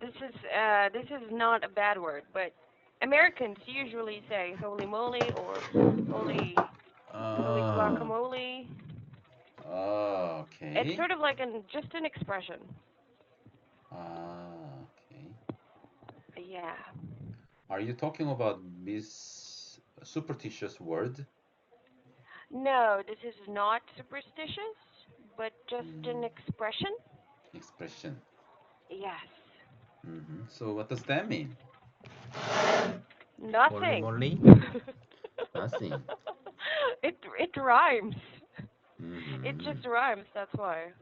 this is not a bad word, but Americans usually say holy moly or holy holy Ah, guacamole. It's okay. sort of like just an expression. Okay. Yeah. Are you talking about this superstitious word? No, this is not superstitious, but just an Mm, expression. expression. Yes. So what does that mean? Holy Nothing. moly. Nothing. It rhymes. It Mm-hmm. just rhymes. That's why.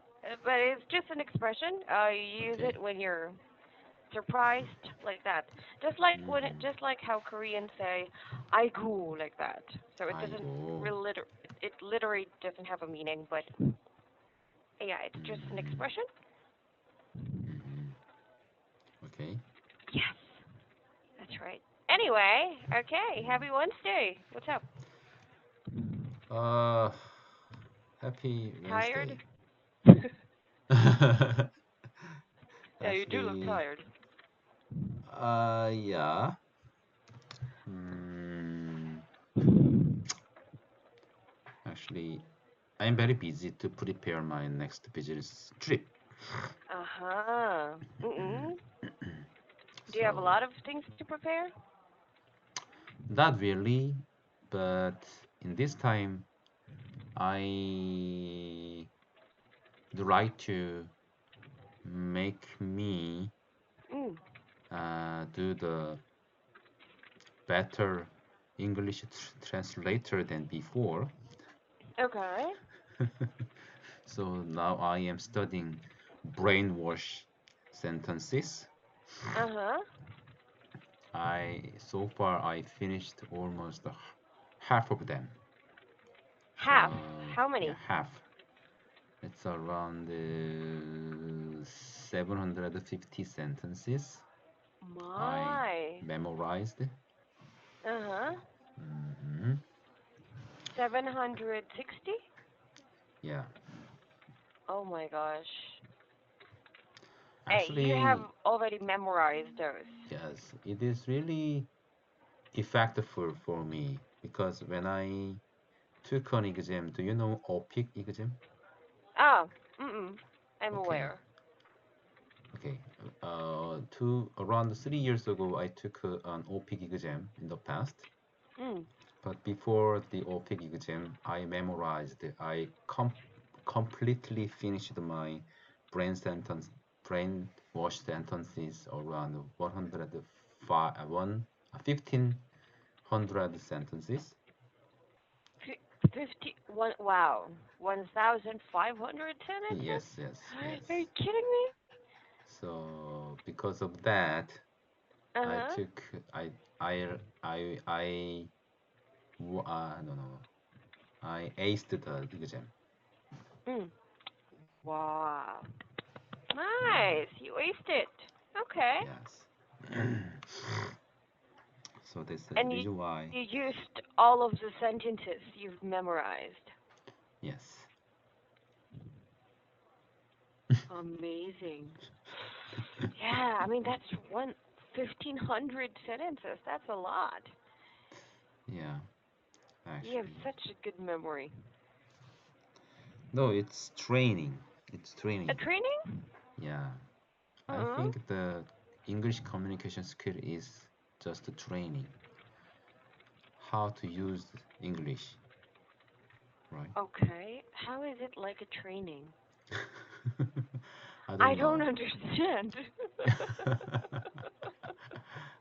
But it's just an expression. You use Okay. it when you're surprised, like that. Mm-hmm. Just like how Koreans say "aigu" like that. So it doesn't 아이고. it literally doesn't have a meaning, but yeah, it's just an Mm-hmm. expression. Mm-hmm. Okay. Yes, that's right. Anyway, okay. Happy Wednesday. What's up? Uh, Happy Tired? Wednesday. Yeah, you do look Actually, tired. yeah. Mm, Actually, I'm very busy to prepare my next business trip. Uh huh. Mm. Do you have a So, lot of things to prepare? not really, but in this time, I would like to make me Mm. do the better English translator than before. Okay. So now I am studying brainwash sentences. Uh huh. I so far I finished almost half of them. Half. So How yeah, many? half. It's around 750 sentences I My. memorized. Uh huh. hmm 760? Yeah, Oh my gosh. Hey, you have actually, already memorized those. yes, it is really effective for me because when I took an exam, do you know OPIC exam? Oh, mm. I'm Okay, aware. okay. Two around 3 years ago, I took an OPIC exam in the past. Mm. But before the OPIC exam, I memorized. I completely finished my brain wash sentences around 1,500 sentences. 51. Wow. 1,500 sentences? Yes, yes, Are you yes. kidding me? So because of that, Uh I huh. took I no, no, no. I aced the exam. Mm. Wow. Yeah. Nice. You aced it. Okay. Yes. So that's the And reason why. you used all of the sentences you've memorized. Yes. Amazing. Yeah, I mean that's 1,500 sentences. That's a lot. Yeah. You have Actually. such a good memory. No, it's training. It's A training. training? Yeah. I Uh-huh. think the English communication skill is just a training. How to use English, right? Okay. How is it like a training? I I don't don't know. understand.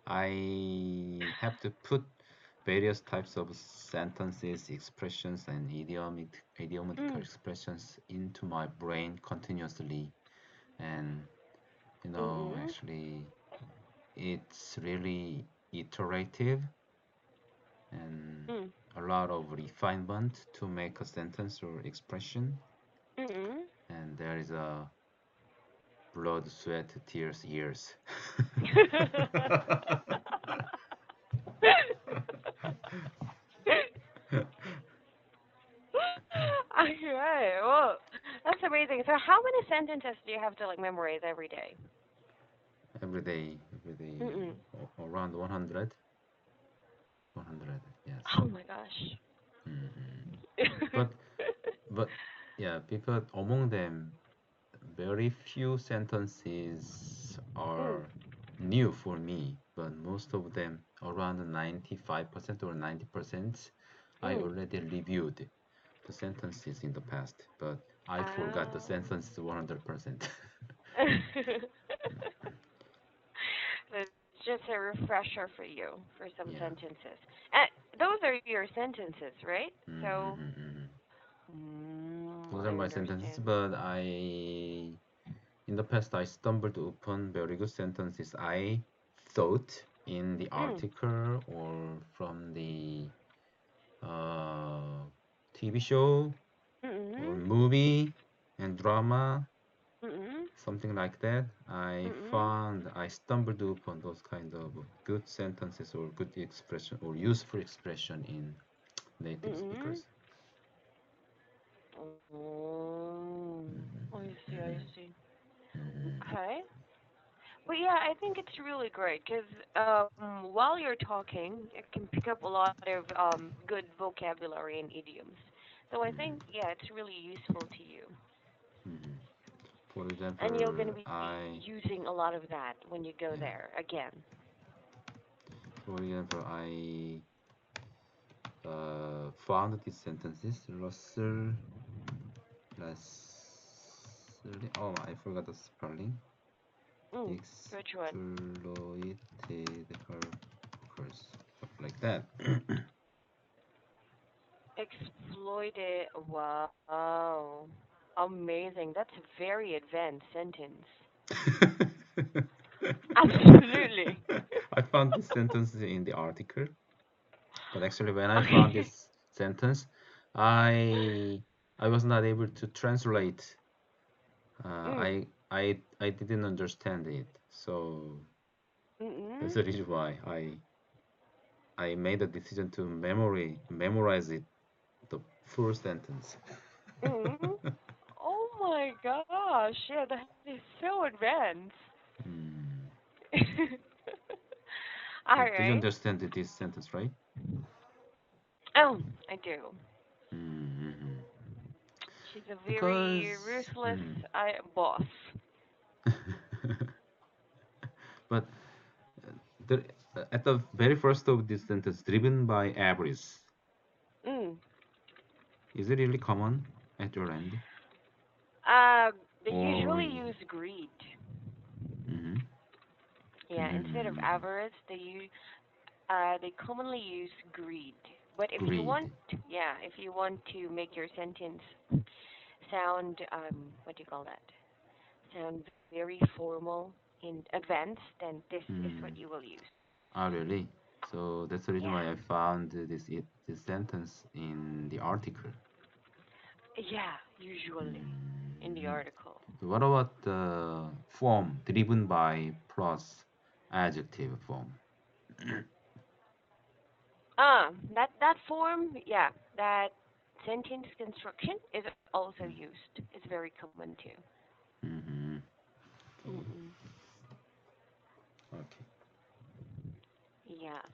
I have to put various types of sentences, expressions, and idiomatic Mm. expressions into my brain continuously. And, Mhm. actually, it's really iterative and Mm. a lot of refinement to make a sentence or expression. Mhm. And there is a blood, sweat, tears, years. Okay. Well, that's amazing. So, how many sentences do you have to like memorize every day? every day, Mm-mm. around 100, 100, yes. Oh my gosh. Mhm. But but yeah, because among them, very few sentences Mm. are new for me, but most of them, around 95% or 90%, I Mm. already reviewed the sentences in the past, but I forgot the Ah. sentences 100%. It's just a refresher for you for some Yeah. sentences. And those are your sentences, right? So, Mm-hmm. Those are I my sentences, understand. but in the past, I stumbled upon very good sentences I thought in the Mm. article or from the uh, TV show or Mm-mm. movie and drama, Mm-mm. something like that. Mm-mm. I stumbled upon those kind of good sentences or good expression or useful expression in native Mm-mm. speakers. Oh, I see, I Mhm, see. mhm, Okay. But yeah, I think it's really great because while you're talking, it can pick up a lot of good vocabulary and idioms. So I mhm, think, yeah, it's really useful to you. mhm. For And you're going to example, be using a lot of that when you go yeah. there again. I found these sentences. Oh, I forgot the spelling. Mm, which one? Exploited her workers, stuff like that. Exploited. Wow. Amazing. That's a very advanced sentence. Absolutely. I found this sentence in the article, but actually, when I found Okay. this sentence, I I was not able to translate. Uh, Mm. I I didn't understand it, so that's Mm-mm. the reason why I made a decision to memorize it, the full sentence. Mm-mm. Oh my gosh. Yeah, that is so advanced. Hmm. All Do you right. understand this sentence, right? Oh, I do. Mm-hmm. She's a very Because, ruthless boss. but the, at the very first of this sentence, driven by avarice, Mm. is it really common at your end? Uh, they Or, usually use greed. mm-hmm, Yeah, instead of mm-hmm, avarice, they commonly use greed. But if you want, greed, yeah, if you want to make your sentence sound, what do you call that? Sound very formal in advance, then this is mm, what you will use. really? So that's the reason Yeah, why I found this sentence in the article. yeah, usually in the Mm-hmm. article. So what about the form driven by plus adjective form? That form, yeah, that sentence construction is also used. It's very common too. Mm-hmm. Mm-mm. Okay. Yes.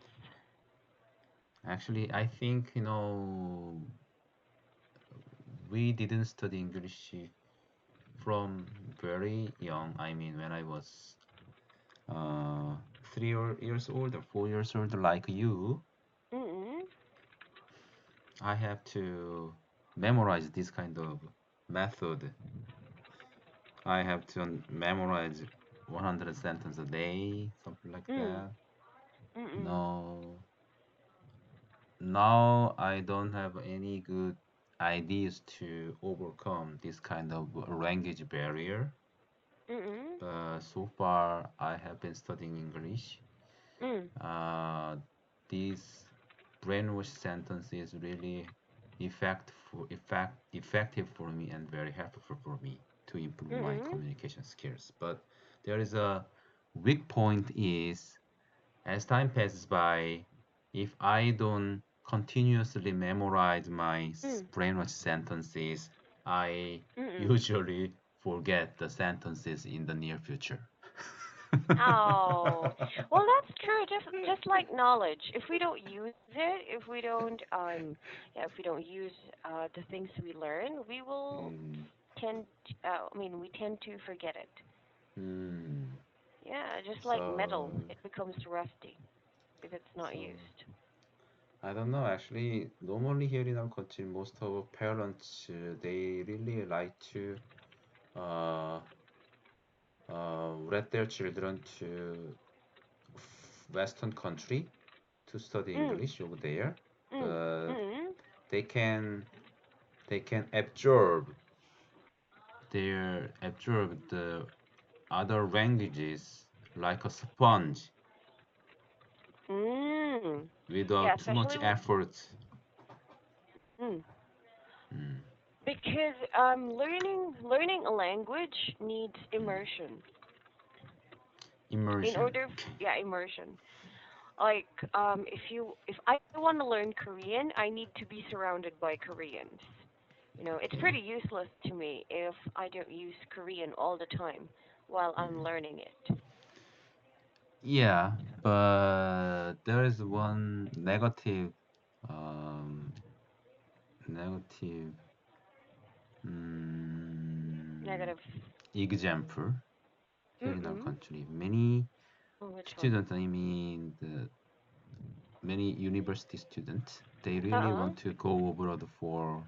Actually, I think, we didn't study English from very young. I mean, when I was uh, 3 years old or 4 years old, like you, Mm-mm. I have to memorize this kind of method. I have to memorize 100 sentences a day, something like Mm. that. Mm-mm. No, now I don't have any good ideas to overcome this kind of language barrier. Mm-mm. But so far, I have been studying English. Mm. Uh, this brainwash sentence is really effective for me and very helpful for me to improve my Mm-mm. communication skills. But there is a weak point is as time passes by, if I don't continuously memorize my Mm. brainwash sentences, I Mm-mm. usually forget the sentences in the near future. Oh, well, that's true. Just like knowledge, if we don't use it, if we don't use the things we learn, we will 음, we tend to forget it. 음. Yeah, just like metal, So it becomes rusty if it's not so used. I don't know. Actually, normally here in our country, most of parents they really like to uh, let their children to Western country to study Mm, English over there, mm, but mm, they can they can absorb the other languages like a sponge mm. Yeah, without too much especially effort. mm, Mm, because learning a language needs mm. immersion. In Immersion. order, Okay. yeah, immersion. Like if I want to learn Korean, I need to be surrounded by Koreans. It's Okay. pretty useless to me if I don't use Korean all the time while I'm Mm. learning it. Yeah, but there is one um, negative mm, Negative. example here in our Mm-mm. country. Many Oh, which one? students, I mean, many university students, they really Uh-uh. want to go abroad for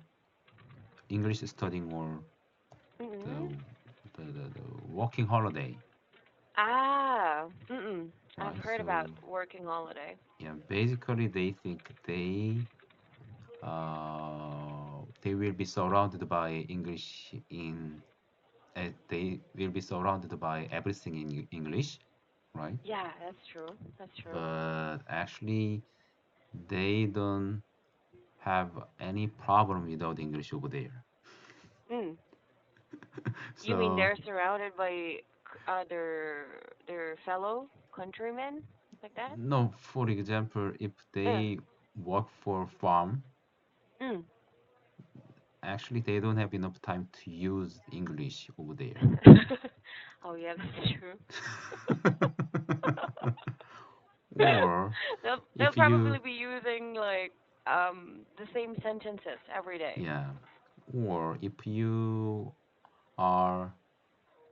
English studying or Mm-mm. the the working holiday, Ah. Mm-mm. I've right? heard about So working holiday. yeah, basically they think they will be surrounded by English in they will be surrounded by everything in English, right? Yeah, that's true. That's true. But actually they don't have any problem without English over there. Mm. You mean So they're surrounded by their fellow countrymen like that? no, for example, if Uh. they work for farm, Mm. actually they don't have enough time to use English over there. Oh yeah, that's true. Or They'll if you probably be using like the same sentences every day. yeah, or if you are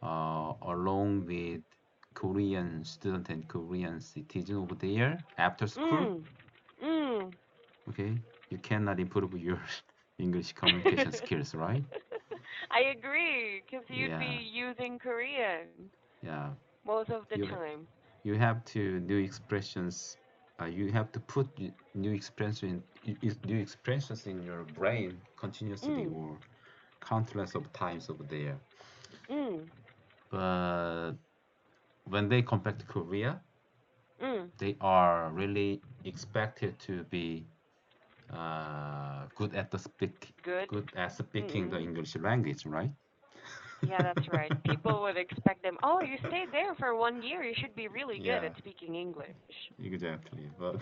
along with Korean student and Korean citizen over there after school, Mm. Mm. okay, you cannot improve your English communication skills, right? I agree, because you'd Yeah, be using Korean yeah. most of the You time. you have to new expressions. You have to put new expression new expressions in your brain continuously Mm. or countless of times over there. Mm. But when they come back to Korea, Mm. they are really expected to be Good. good at speaking the Mm. English language, right? Yeah, that's right. People would expect them, oh, you stayed there for 1 year. You should be really good Yeah, at speaking English. exactly. But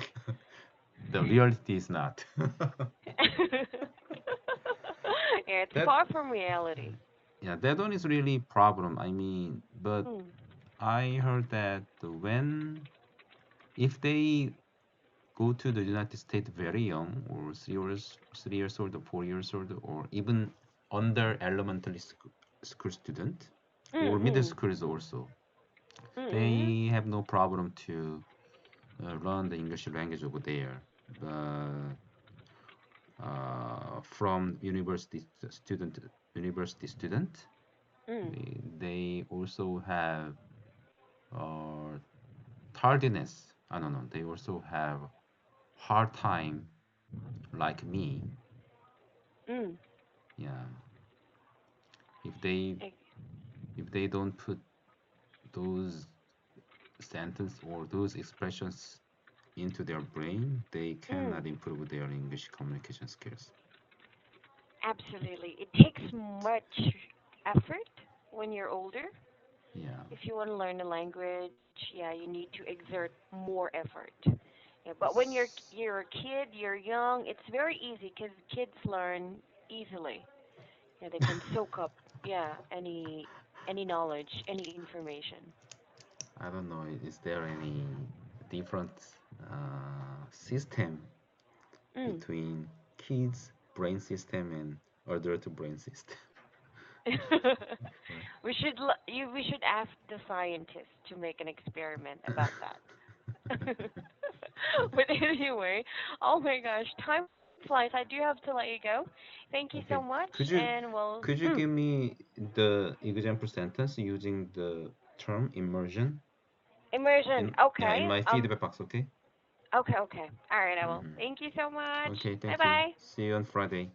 the reality is not. Yeah, it's that far from reality. yeah, that one is really problem. I mean, but Mm. I heard that when if they go to the United States very young, or 3 years old, or 4 years old, or even under elementary school student, or middle Mm-mm. schools also, Mm-mm. they have no problem to learn the English language over there. But from university student, Mm. they also have uh, tardiness. I don't know. They also have hard time like me. Mm. Yeah, if they Like, if they don't put those sentence or those expressions into their brain, they mm. cannot improve their English communication skills. Absolutely. It takes much effort when you're older. Yeah. If you want to learn a language, yeah, you need to exert more effort. Yeah, but when Yes. you're a kid, you're young, it's very easy because kids learn easily. Yeah, they can soak up, yeah, any knowledge, any information. I don't know. Is there any different system Mm. between kids' brain system and adult brain system? Right. We should ask the scientists to make an experiment about that. But anyway, oh my gosh, time flies. I do have to let you go. Thank you so Okay. much, Could you and we'll. could you give me the example sentence using the term immersion Immersion. in Okay. my feedback box, okay? Okay. Okay. All right. I will. Mm-hmm. Thank you so much. Okay, Bye thank you. bye. See you on Friday.